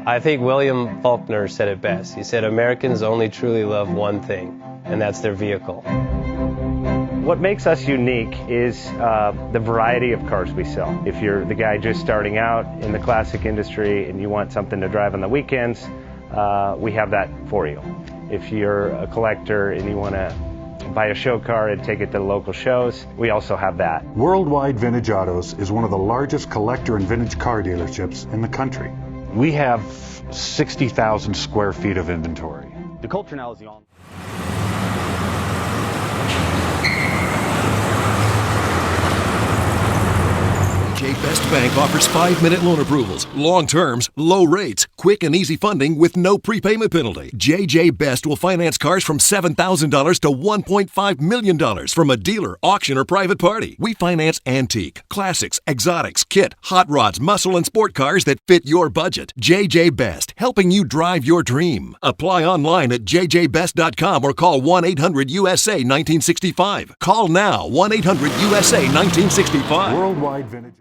I think William Faulkner said it best. He said, Americans only truly love one thing, and that's their vehicle. What makes us unique is the variety of cars we sell. If you're the guy just starting out in the classic industry and you want something to drive on the weekends, we have that for you. If you're a collector and you want to buy a show car and take it to the local shows, we also have that. Worldwide Vintage Autos is one of the largest collector and vintage car dealerships in the country. We have 60,000 square feet of inventory. The culture now is the on. JJ Best Bank offers 5-minute loan approvals, long terms, low rates, quick and easy funding with no prepayment penalty. JJ Best will finance cars from $7,000 to $1.5 million from a dealer, auction, or private party. We finance antique, classics, exotics, kit, hot rods, muscle, and sport cars that fit your budget. JJ Best, helping you drive your dream. Apply online at jjbest.com or call 1-800-USA-1965. Call now, 1-800-USA-1965. Worldwide Vintage.